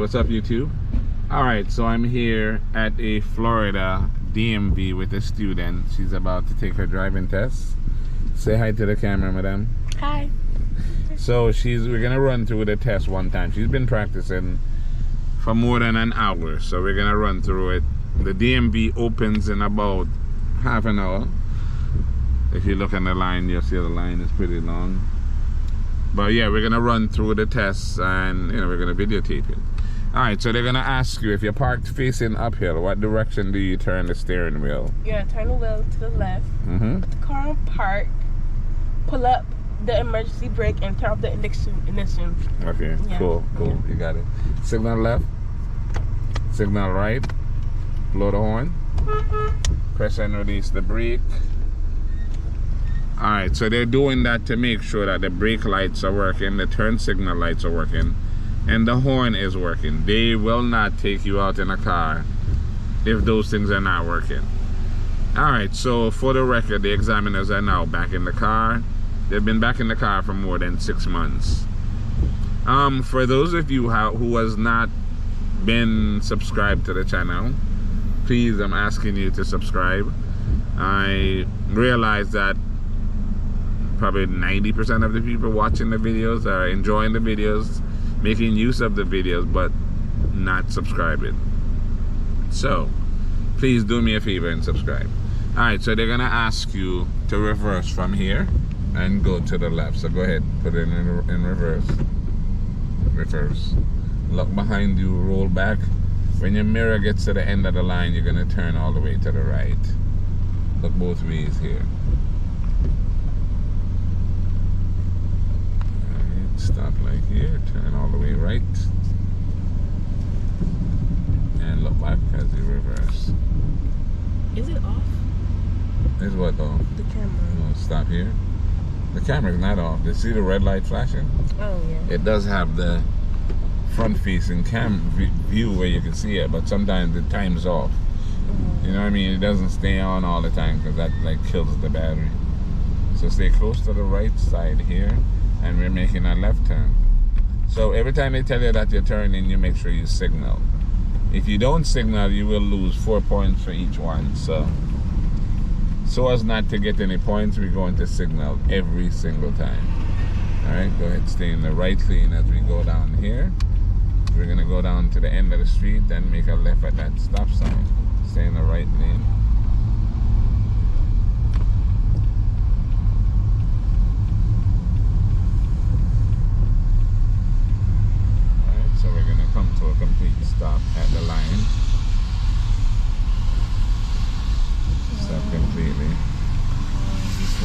what's up, YouTube? Alright, so I'm here at a Florida DMV with a student. She's about to take her driving test. Say hi to the camera, madam. Hi. So we're gonna run through the test one time. She's been practicing for more than an hour, so we're gonna run through it. The DMV opens in about half an hour. If you look on the line, you'll see the line is pretty long. But yeah, we're gonna run through the tests and we're gonna videotape it. Alright, so they're gonna ask you, if you're parked facing uphill, what direction do you turn the steering wheel? You're gonna turn the wheel to the left. Put the car on park. Pull up the emergency brake and turn off the ignition. Okay, Yeah. cool, Yeah. you got it. Signal left, signal right, blow the horn, press and release the brake. Alright, so they're doing that to make sure that the brake lights are working, the turn signal lights are working, and the horn is working. They will not take you out in a car if those things are not working. Alright, so for the record, the examiners are now back in the car. They've been back in the car for more than 6 months. For those of you who has not been subscribed to the channel, please, I'm asking you to subscribe. I realize that probably 90% of the people watching the videos are enjoying the videos, making use of the videos, but not subscribing. So please do me a favor and subscribe. Alright, so they're gonna ask you to reverse from here and go to the left. So go ahead, put it in reverse. Reverse. Look behind you, roll back. When your mirror gets to the end of the line, you're gonna turn all the way to the right. Look both ways here. Stop like here, turn all the way right, and look back as you reverse. Is it off? Is what off? The camera. No, stop here. The camera's not off. You see the red light flashing? Oh yeah. It does have the front facing view where you can see it, but sometimes the time's off. You know what I mean? It doesn't stay on all the time because that like kills the battery. So stay close to the right side here. And we're making a left turn. So every time they tell you that you're turning, you make sure you signal. If you don't signal, you will lose 4 points for each one. So as not to get any points, we're going to signal every single time. Alright, go ahead, stay in the right lane as we go down here. We're gonna go down to the end of the street, then make a left at that stop sign. Stay in the right lane. Come to a complete stop at the line. Stop completely.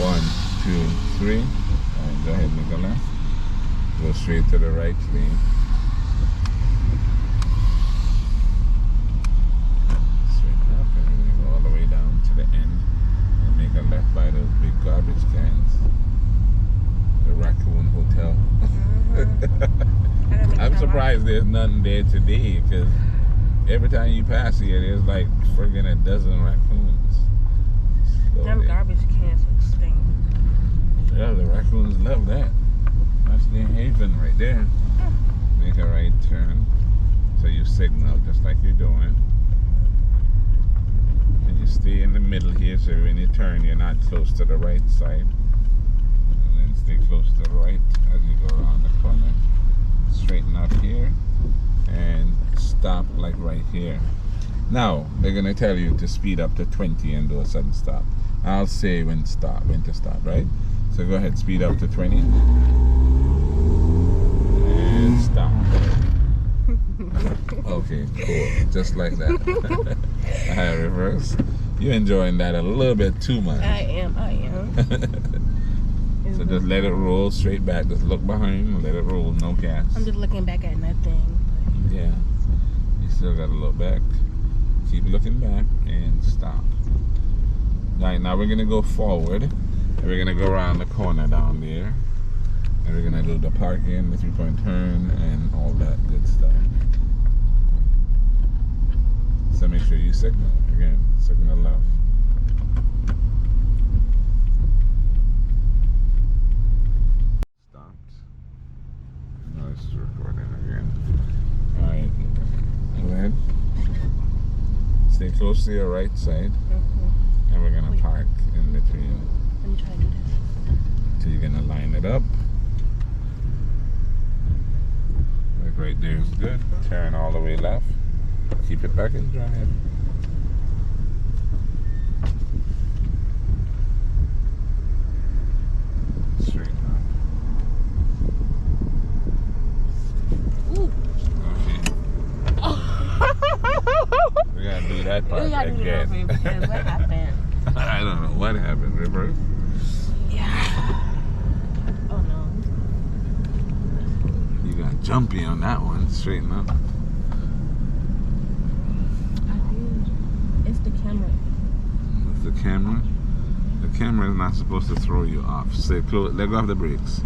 1, 2, 3. Alright, go ahead, make a left. Go straight to the right lane. Straighten up and then go all the way down to the end and make a left by those big garbage cans. The Raccoon Hotel. I'm surprised there's nothing there today, because every time you pass here, there's like friggin' a dozen raccoons. Them garbage cans stink. Yeah, the raccoons love that. That's their haven right there. Make a right turn. So you signal just like you're doing. And you stay in the middle here, so when you turn, you're not close to the right side. And then stay close to the right as you go around the corner. Straighten up here and stop like right here. Now they're gonna tell you to speed up to 20 and do a sudden stop. I'll say when to stop, right? So go ahead, speed up to 20 and stop. Okay, cool, just like that. Alright, reverse. You're enjoying that a little bit too much. I am. So just let it roll straight back. Just look behind, let it roll, no gas. I'm just looking back at nothing. Yeah. You still gotta look back. Keep looking back and stop. Alright, now we're gonna go forward. And we're gonna go around the corner down there. And we're gonna do the parking, the 3-point turn, and all that good stuff. So make sure you signal. Again, signal left. Stopped. Now it's recording again. Alright. close to your right side, and we're gonna park in between. Let me try to do this. So you're gonna line it up. Like right there is good. Turn all the way left. Keep it back in drive. Straight up. Ooh. Okay. We gotta do that part We gotta do that again. because what happened? I don't know what happened. Reverse. Yeah. Oh no. You got jumpy on that one. Straighten up. I did. It's the camera. With the camera. The camera is not supposed to throw you off. Stay close. Let go of the brakes.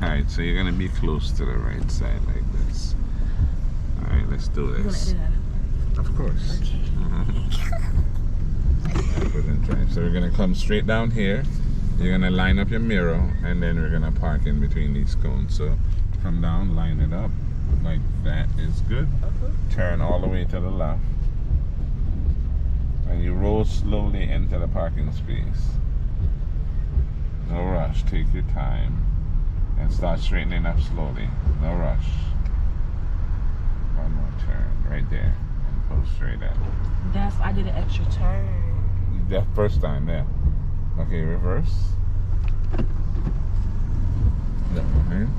Alright, so you're gonna be close to the right side like this. Alright, let's do You wanna this. edit that? Of course. Okay. So we're gonna come straight down here. You're gonna line up your mirror, and then we're gonna park in between these cones. So come down, line it up like that is good. Turn all the way to the left, and you roll slowly into the parking space. No rush. Take your time, and start straightening up slowly. No rush. One more turn right there, and go straight in. I did an extra turn. That first time, yeah. Okay, reverse. Look behind.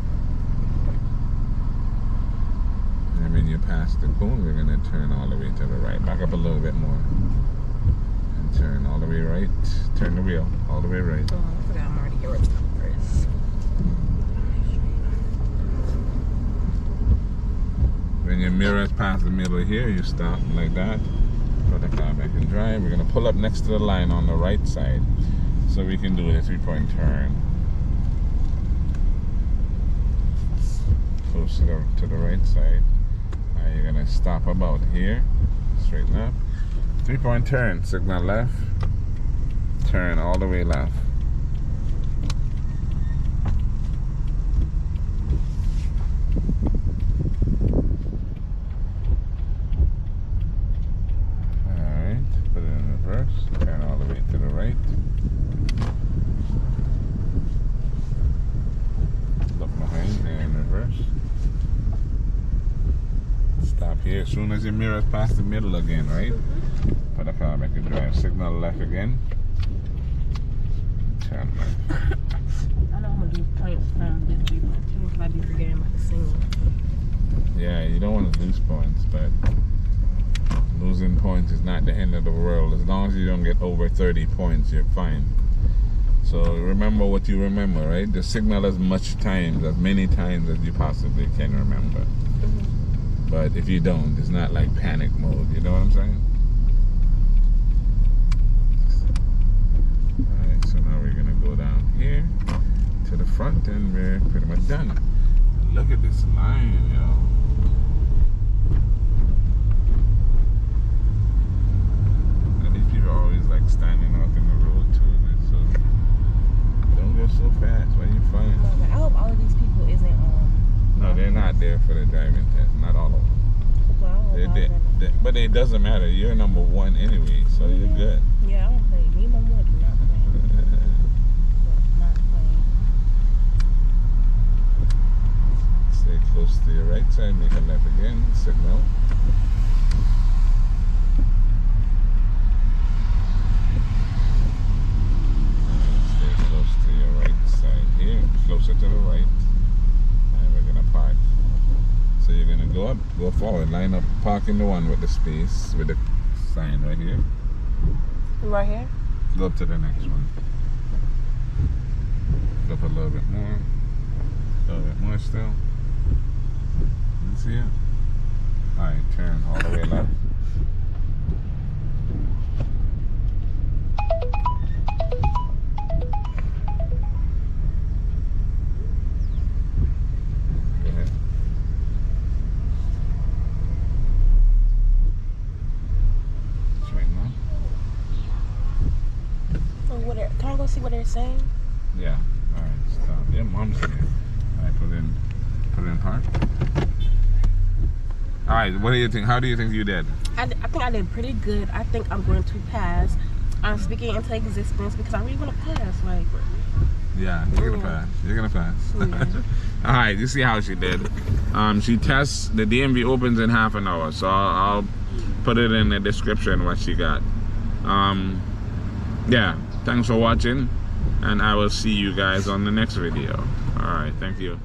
And when you pass the cone, we're gonna turn all the way to the right. Back up a little bit more. And turn all the way right. Turn the wheel all the way right. Oh, I forgot I'm already yours first. When your mirror is past the middle here, you stop like that. Put the car back in drive. We're gonna pull up next to the line on the right side, so we can do the 3-point turn. Close to the right side. Now you're gonna stop about here. Straighten up. 3-point turn. Signal left. Turn all the way left. Turn all the way to the right. Look behind and reverse. Stop here as soon as your mirror is past the middle again, right? Put the car back in drive. Signal left again. Turn left. I know I'm gonna do points from this 3-point turn because I be forgetting about the single. Yeah, you don't want to lose points, but losing points is not the end of the world. As long as you don't get over 30 points, you're fine. So remember what you remember, right? The signal as many times as you possibly can remember. But if you don't, it's not like panic mode. You know what I'm saying? Alright, so now we're gonna go down here to the front, and we're pretty much done. Look at this line, yo. Always like standing out in the road too. So don't go so fast. Why you fine? No, I hope all of these people isn't No, they're not there for the driving test. Not all of them. Well, I hope all of them. But it doesn't matter. You're number 1 anyway, so you're good. Yeah, I don't play. Me and my mom do not play. Not playing. Stay close to your right side. Make a left again. Signal. Closer to the right, and we're gonna park. So you're gonna go forward, line up, park in the one with the space, with the sign right here. Right here? Go up to the next one. Go up a little bit more. A little bit more still. You see it? Alright, turn all the way left. Can I go see what they're saying? Yeah. Alright, stop. Your mom's here. Alright, put in park. All right, what do you think? How do you think you did? I think I did pretty good. I think I'm going to pass. I'm speaking into existence because I really want to pass. Like, yeah, you're gonna pass. You're gonna pass. Yeah. All right, you see how she did. She tests. The DMV opens in half an hour, so I'll put it in the description what she got. Yeah, thanks for watching, and I will see you guys on the next video. All right, thank you.